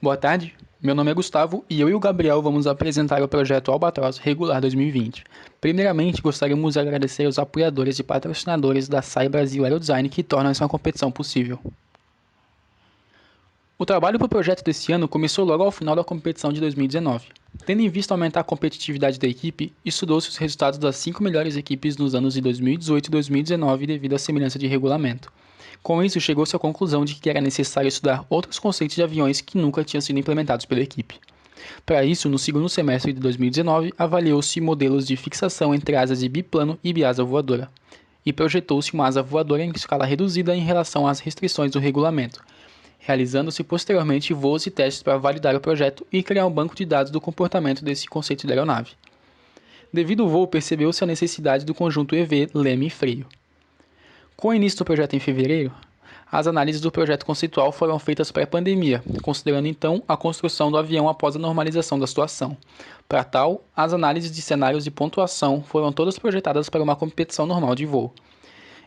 Boa tarde, meu nome é Gustavo e eu e o Gabriel vamos apresentar o projeto Albatross Regular 2020. Primeiramente, gostaríamos de agradecer aos apoiadores e patrocinadores da SAI Brasil Aerodesign que tornam essa competição possível. O trabalho para o projeto deste ano começou logo ao final da competição de 2019. Tendo em vista aumentar a competitividade da equipe, estudou-se os resultados das 5 melhores equipes nos anos de 2018 e 2019 devido à semelhança de regulamento. Com isso, chegou-se à conclusão de que era necessário estudar outros conceitos de aviões que nunca tinham sido implementados pela equipe. Para isso, no segundo semestre de 2019, avaliou-se modelos de fixação entre asas de biplano e biasa voadora, e projetou-se uma asa voadora em escala reduzida em relação às restrições do regulamento, realizando-se posteriormente voos e testes para validar o projeto e criar um banco de dados do comportamento desse conceito de aeronave. Devido ao voo, percebeu-se a necessidade do conjunto EV, leme e freio. Com o início do projeto em fevereiro, as análises do projeto conceitual foram feitas pré-pandemia, considerando então a construção do avião após a normalização da situação. Para tal, as análises de cenários de pontuação foram todas projetadas para uma competição normal de voo.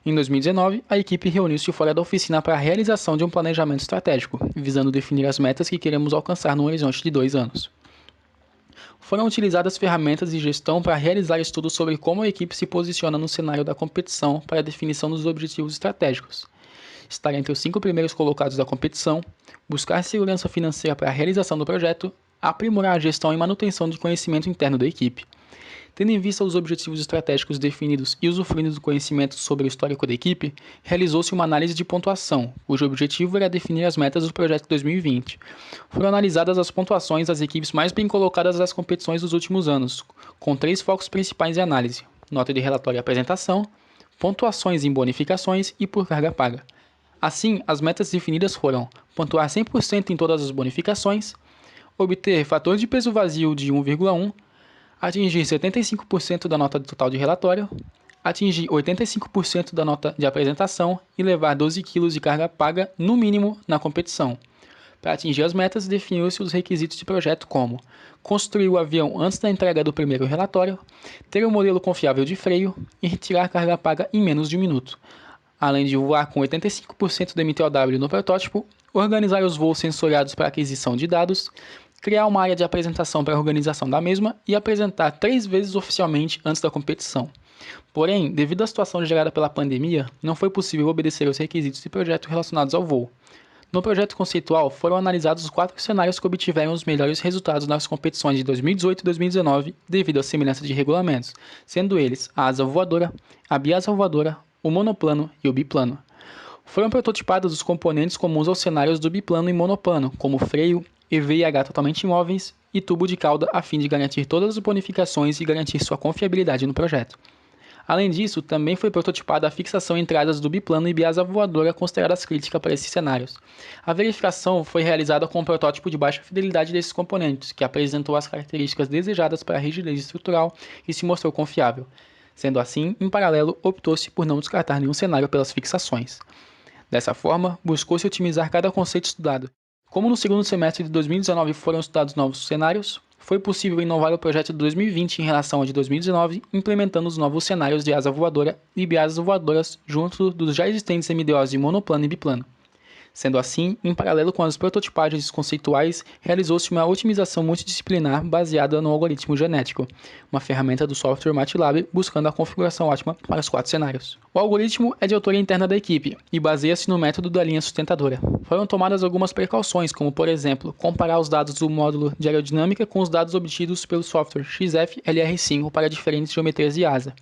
Em 2019, a equipe reuniu-se fora da oficina para a realização de um planejamento estratégico, visando definir as metas que queremos alcançar no horizonte de 2 anos. Foram utilizadas ferramentas de gestão para realizar estudos sobre como a equipe se posiciona no cenário da competição para a definição dos objetivos estratégicos, estar entre os 5 primeiros colocados da competição, buscar segurança financeira para a realização do projeto, aprimorar a gestão e manutenção de conhecimento interno da equipe. Tendo em vista os objetivos estratégicos definidos e usufruindo do conhecimento sobre o histórico da equipe, realizou-se uma análise de pontuação, cujo objetivo era definir as metas do projeto 2020. Foram analisadas as pontuações das equipes mais bem colocadas das competições dos últimos anos, com 3 focos principais de análise: nota de relatório e apresentação, pontuações em bonificações e por carga paga. Assim, as metas definidas foram pontuar 100% em todas as bonificações, obter fator de peso vazio de 1,1, atingir 75% da nota total de relatório, atingir 85% da nota de apresentação e levar 12 kg de carga paga no mínimo na competição. Para atingir as metas, definiu-se os requisitos de projeto como construir o avião antes da entrega do primeiro relatório, ter um modelo confiável de freio e retirar carga paga em menos de 1 minuto, além de voar com 85% do MTOW no protótipo, organizar os voos sensoriados para aquisição de dados, criar uma área de apresentação para a organização da mesma e apresentar 3 vezes oficialmente antes da competição. Porém, devido à situação gerada pela pandemia, não foi possível obedecer aos requisitos de projeto relacionados ao voo. No projeto conceitual, foram analisados os 4 cenários que obtiveram os melhores resultados nas competições de 2018 e 2019 devido à semelhança de regulamentos, sendo eles a asa voadora, a biasa voadora, o monoplano e o biplano. Foram prototipados os componentes comuns aos cenários do biplano e monoplano, como freio, EV e H totalmente imóveis e tubo de cauda, a fim de garantir todas as bonificações e garantir sua confiabilidade no projeto. Além disso, também foi prototipada a fixação entre asas do biplano e biasa voadora consideradas críticas para esses cenários. A verificação foi realizada com um protótipo de baixa fidelidade desses componentes, que apresentou as características desejadas para a rigidez estrutural e se mostrou confiável. Sendo assim, em paralelo, optou-se por não descartar nenhum cenário pelas fixações. Dessa forma, buscou-se otimizar cada conceito estudado. Como no segundo semestre de 2019 foram estudados novos cenários, foi possível inovar o projeto de 2020 em relação ao de 2019, implementando os novos cenários de asa voadora e biasas voadoras junto dos já existentes MDOs de monoplano e biplano. Sendo assim, em paralelo com as prototipagens conceituais, realizou-se uma otimização multidisciplinar baseada no algoritmo genético, uma ferramenta do software MATLAB buscando a configuração ótima para os 4 cenários. O algoritmo é de autoria interna da equipe e baseia-se no método da linha sustentadora. Foram tomadas algumas precauções, como por exemplo, comparar os dados do módulo de aerodinâmica com os dados obtidos pelo software XFLR5 para diferentes geometrias de asa.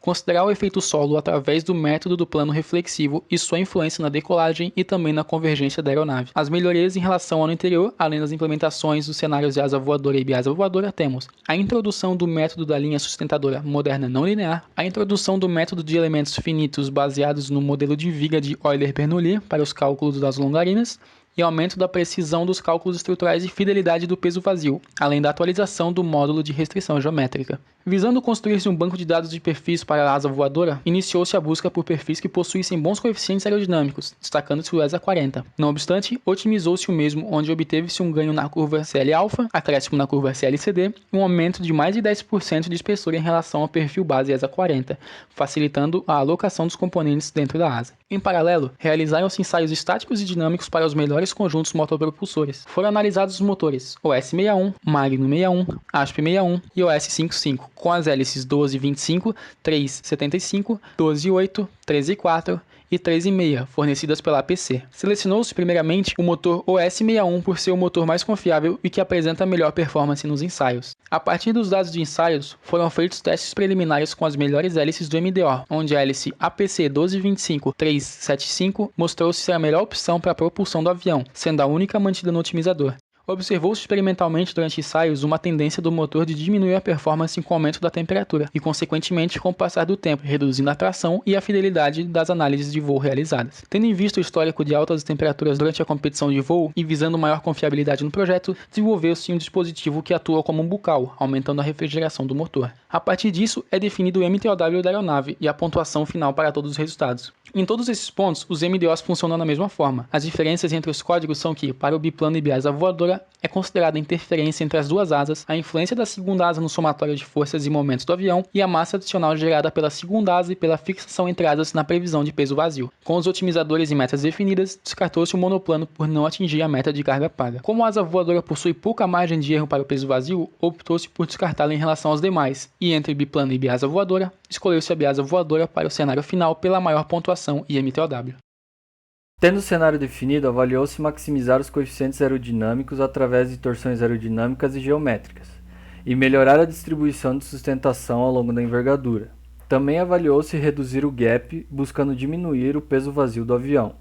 Considerar o efeito solo através do método do plano reflexivo e sua influência na decolagem e também na convergência da aeronave. As melhorias em relação ao ano anterior, além das implementações dos cenários de asa voadora e biasa voadora, temos a introdução do método da linha sustentadora moderna não linear, a introdução do método de elementos finitos baseados no modelo de viga de Euler-Bernoulli para os cálculos das longarinas, e aumento da precisão dos cálculos estruturais e fidelidade do peso vazio, além da atualização do módulo de restrição geométrica. Visando construir-se um banco de dados de perfis para a asa voadora, iniciou-se a busca por perfis que possuíssem bons coeficientes aerodinâmicos, destacando-se o ESA 40. Não obstante, otimizou-se o mesmo, onde obteve-se um ganho na curva CL-alpha, acréscimo na curva CL-CD e um aumento de mais de 10% de espessura em relação ao perfil base ESA 40, facilitando a alocação dos componentes dentro da asa. Em paralelo, realizaram-se ensaios estáticos e dinâmicos para os melhores conjuntos motopropulsores. Foram analisados os motores OS61, Magno 61, ASP 61 e OS 55, com as hélices 12,25, 3,75, 12,8, 13,4 e 3,5, fornecidas pela APC. Selecionou-se primeiramente o motor OS61 por ser o motor mais confiável e que apresenta melhor performance nos ensaios. A partir dos dados de ensaios, foram feitos testes preliminares com as melhores hélices do MDO, onde a hélice APC 12,25-375 mostrou-se ser a melhor opção para a propulsão do avião, sendo a única mantida no otimizador. Observou-se experimentalmente durante ensaios uma tendência do motor de diminuir a performance com o aumento da temperatura e, consequentemente, com o passar do tempo, reduzindo a tração e a fidelidade das análises de voo realizadas. Tendo em vista o histórico de altas temperaturas durante a competição de voo e visando maior confiabilidade no projeto, desenvolveu-se um dispositivo que atua como um bucal, aumentando a refrigeração do motor. A partir disso, é definido o MTOW da aeronave e a pontuação final para todos os resultados. Em todos esses pontos, os MDOs funcionam da mesma forma. As diferenças entre os códigos são que, para o biplano e biasa voadora, é considerada a interferência entre as duas asas, a influência da segunda asa no somatório de forças e momentos do avião e a massa adicional gerada pela segunda asa e pela fixação entre asas na previsão de peso vazio. Com os otimizadores e metas definidas, descartou-se o monoplano por não atingir a meta de carga paga. Como a asa voadora possui pouca margem de erro para o peso vazio, optou-se por descartá-la em relação aos demais, e entre biplano e biasa voadora, escolheu-se a biasa voadora para o cenário final pela maior pontuação e MTOW. Tendo o cenário definido, avaliou-se maximizar os coeficientes aerodinâmicos através de torções aerodinâmicas e geométricas, e melhorar a distribuição de sustentação ao longo da envergadura. Também avaliou-se reduzir o gap, buscando diminuir o peso vazio do avião.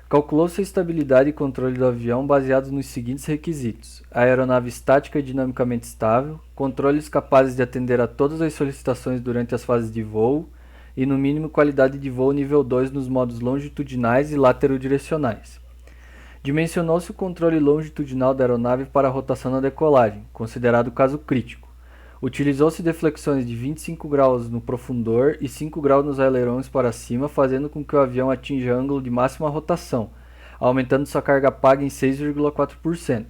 Calculou-se a estabilidade e controle do avião baseados nos seguintes requisitos: a aeronave estática e dinamicamente estável, controles capazes de atender a todas as solicitações durante as fases de voo, e no mínimo qualidade de voo nível 2 nos modos longitudinais e laterodirecionais. Dimensionou-se o controle longitudinal da aeronave para a rotação na decolagem, considerado caso crítico. Utilizou-se deflexões de 25 graus no profundor e 5 graus nos ailerões para cima, fazendo com que o avião atinja ângulo de máxima rotação, aumentando sua carga paga em 6,4%.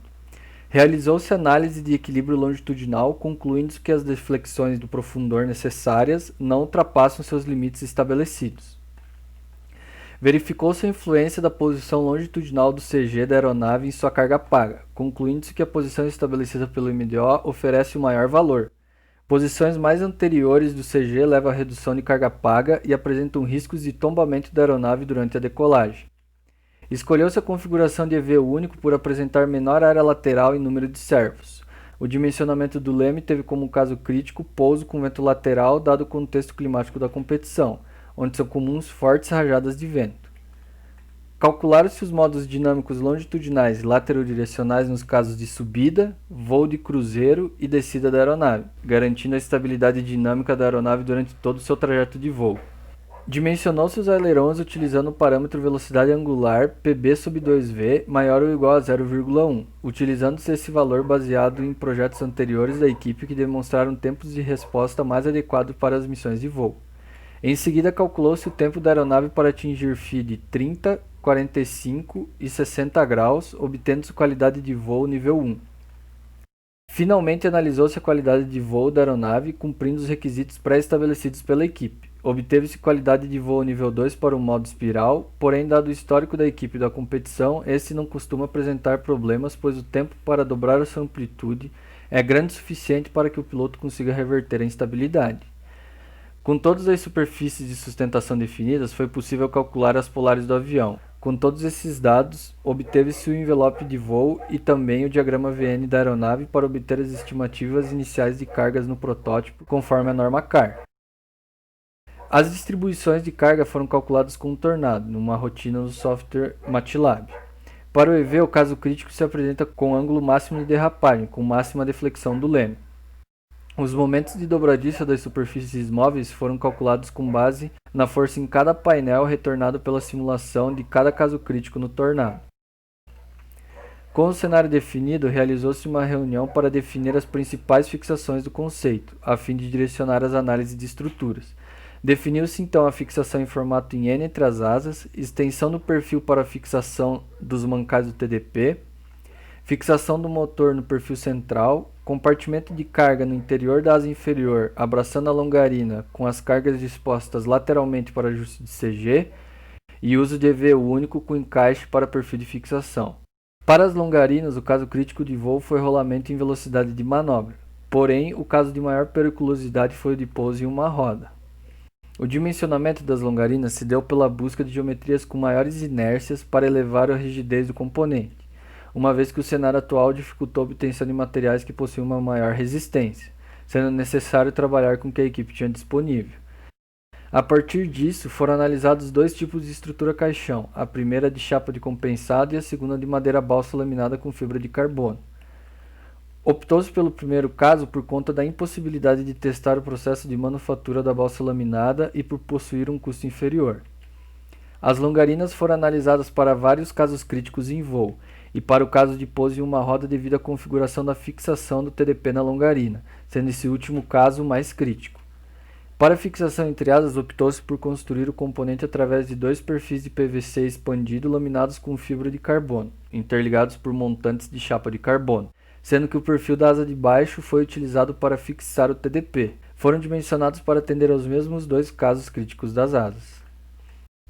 Realizou-se análise de equilíbrio longitudinal, concluindo que as deflexões do profundor necessárias não ultrapassam seus limites estabelecidos. Verificou-se a influência da posição longitudinal do CG da aeronave em sua carga paga, concluindo-se que a posição estabelecida pelo MDO oferece o maior valor. Posições mais anteriores do CG levam à redução de carga paga e apresentam riscos de tombamento da aeronave durante a decolagem. Escolheu-se a configuração de EV único por apresentar menor área lateral e número de servos. O dimensionamento do leme teve como caso crítico pouso com vento lateral, dado o contexto climático da competição, onde são comuns fortes rajadas de vento. Calcularam-se os modos dinâmicos longitudinais e laterodirecionais nos casos de subida, voo de cruzeiro e descida da aeronave, garantindo a estabilidade dinâmica da aeronave durante todo o seu trajeto de voo. Dimensionou-se os ailerões utilizando o parâmetro velocidade angular PB/2V maior ou igual a 0,1, utilizando-se esse valor baseado em projetos anteriores da equipe que demonstraram tempos de resposta mais adequados para as missões de voo. Em seguida, calculou-se o tempo da aeronave para atingir FI de 30, 45 e 60 graus, obtendo-se qualidade de voo nível 1. Finalmente, analisou-se a qualidade de voo da aeronave, cumprindo os requisitos pré-estabelecidos pela equipe. Obteve-se qualidade de voo nível 2 para o modo espiral, porém, dado o histórico da equipe da competição, esse não costuma apresentar problemas, pois o tempo para dobrar a sua amplitude é grande o suficiente para que o piloto consiga reverter a instabilidade. Com todas as superfícies de sustentação definidas, foi possível calcular as polares do avião. Com todos esses dados, obteve-se o envelope de voo e também o diagrama VN da aeronave para obter as estimativas iniciais de cargas no protótipo, conforme a norma CAR. As distribuições de carga foram calculadas com um tornado, numa rotina do software MATLAB. Para o EV, o caso crítico se apresenta com ângulo máximo de derrapagem, com máxima deflexão do leme. Os momentos de dobradiça das superfícies móveis foram calculados com base na força em cada painel retornado pela simulação de cada caso crítico no tornado. Com o cenário definido, realizou-se uma reunião para definir as principais fixações do conceito, a fim de direcionar as análises de estruturas. Definiu-se então a fixação em formato em N entre as asas, extensão do perfil para a fixação dos mancais do TDP, fixação do motor no perfil central, compartimento de carga no interior da asa inferior, abraçando a longarina com as cargas dispostas lateralmente para ajuste de CG, e uso de EV único com encaixe para perfil de fixação. Para as longarinas, o caso crítico de voo foi rolamento em velocidade de manobra, porém o caso de maior periculosidade foi o de pouso em uma roda. O dimensionamento das longarinas se deu pela busca de geometrias com maiores inércias para elevar a rigidez do componente, uma vez que o cenário atual dificultou a obtenção de materiais que possuem uma maior resistência, sendo necessário trabalhar com o que a equipe tinha disponível. A partir disso, foram analisados dois tipos de estrutura caixão, a primeira de chapa de compensado e a segunda de madeira balsa laminada com fibra de carbono. Optou-se pelo primeiro caso por conta da impossibilidade de testar o processo de manufatura da balsa laminada e por possuir um custo inferior. As longarinas foram analisadas para vários casos críticos em voo, e para o caso de pouso em uma roda devido à configuração da fixação do TDP na longarina, sendo esse último caso o mais crítico. Para a fixação entre asas, optou-se por construir o componente através de dois perfis de PVC expandido laminados com fibra de carbono, interligados por montantes de chapa de carbono, sendo que o perfil da asa de baixo foi utilizado para fixar o TDP. Foram dimensionados para atender aos mesmos dois casos críticos das asas.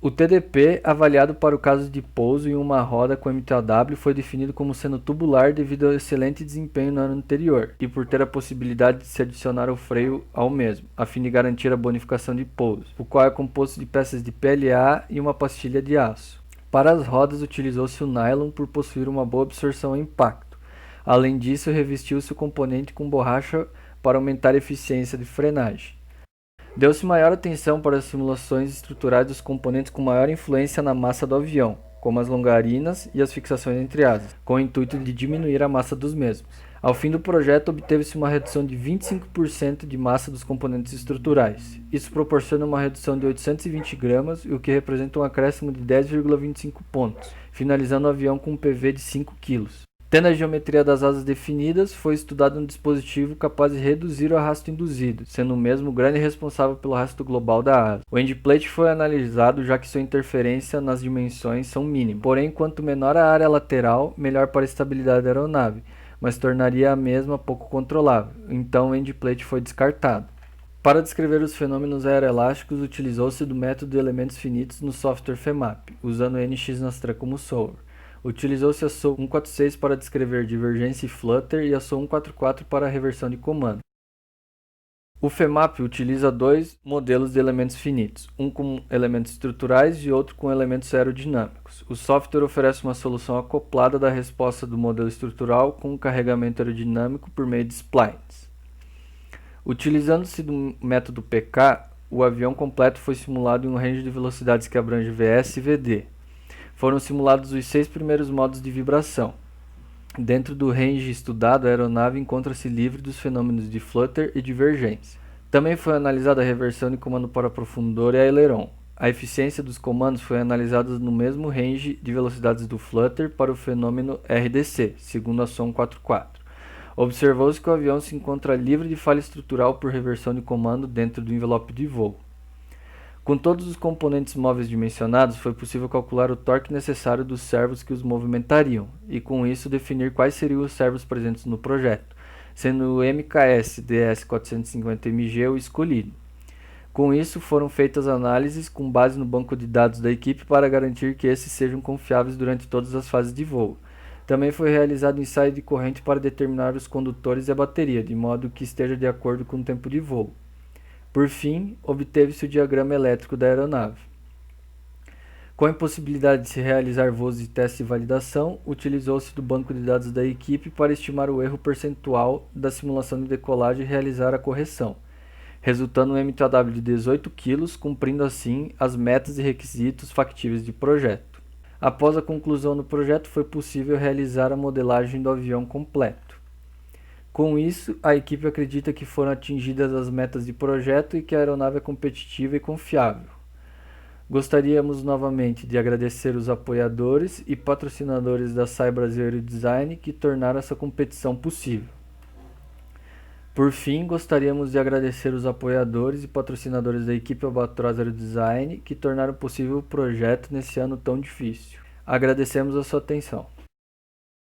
O TDP, avaliado para o caso de pouso em uma roda com MTOW, foi definido como sendo tubular devido ao excelente desempenho no ano anterior e por ter a possibilidade de se adicionar o freio ao mesmo, a fim de garantir a bonificação de pouso, o qual é composto de peças de PLA e uma pastilha de aço. Para as rodas, utilizou-se o nylon por possuir uma boa absorção ao impacto. Além disso, revestiu-se o componente com borracha para aumentar a eficiência de frenagem. Deu-se maior atenção para as simulações estruturais dos componentes com maior influência na massa do avião, como as longarinas e as fixações entre asas, com o intuito de diminuir a massa dos mesmos. Ao fim do projeto, obteve-se uma redução de 25% de massa dos componentes estruturais. Isso proporciona uma redução de 820 gramas, o que representa um acréscimo de 10,25 pontos, finalizando o avião com um PV de 5 kg. Tendo a geometria das asas definidas, foi estudado um dispositivo capaz de reduzir o arrasto induzido, sendo o mesmo o grande responsável pelo arrasto global da asa. O endplate foi analisado, já que sua interferência nas dimensões são mínimas. Porém, quanto menor a área lateral, melhor para a estabilidade da aeronave, mas tornaria a mesma pouco controlável. Então o endplate foi descartado. Para descrever os fenômenos aeroelásticos, utilizou-se do método de elementos finitos no software FEMAP, usando o NX-Nastran como solver. Utilizou-se a SOA 146 para descrever divergência e flutter e a SOA 144 para a reversão de comando. O FEMAP utiliza dois modelos de elementos finitos, um com elementos estruturais e outro com elementos aerodinâmicos. O software oferece uma solução acoplada da resposta do modelo estrutural com carregamento aerodinâmico por meio de splines. Utilizando-se do método PK, o avião completo foi simulado em um range de velocidades que abrange VS e VD. Foram simulados os 6 primeiros modos de vibração. Dentro do range estudado, a aeronave encontra-se livre dos fenômenos de flutter e divergência. Também foi analisada a reversão de comando para profundor e aileron. A eficiência dos comandos foi analisada no mesmo range de velocidades do flutter para o fenômeno RDC, segundo a SOA 144. Observou-se que o avião se encontra livre de falha estrutural por reversão de comando dentro do envelope de voo. Com todos os componentes móveis dimensionados, foi possível calcular o torque necessário dos servos que os movimentariam, e com isso definir quais seriam os servos presentes no projeto, sendo o MKS DS450MG o escolhido. Com isso, foram feitas análises com base no banco de dados da equipe para garantir que esses sejam confiáveis durante todas as fases de voo. Também foi realizado ensaio de corrente para determinar os condutores e a bateria, de modo que esteja de acordo com o tempo de voo. Por fim, obteve-se o diagrama elétrico da aeronave. Com a impossibilidade de se realizar voos de teste e validação, utilizou-se do banco de dados da equipe para estimar o erro percentual da simulação de decolagem e realizar a correção, resultando um MTOW de 18 kg, cumprindo assim as metas e requisitos factíveis de projeto. Após a conclusão do projeto, foi possível realizar a modelagem do avião completo. Com isso, a equipe acredita que foram atingidas as metas de projeto e que a aeronave é competitiva e confiável. Gostaríamos novamente de agradecer os apoiadores e patrocinadores da SAI Brasil Aerodesign que tornaram essa competição possível. Por fim, gostaríamos de agradecer os apoiadores e patrocinadores da equipe Albatroz Aerodesign que tornaram possível o projeto nesse ano tão difícil. Agradecemos a sua atenção.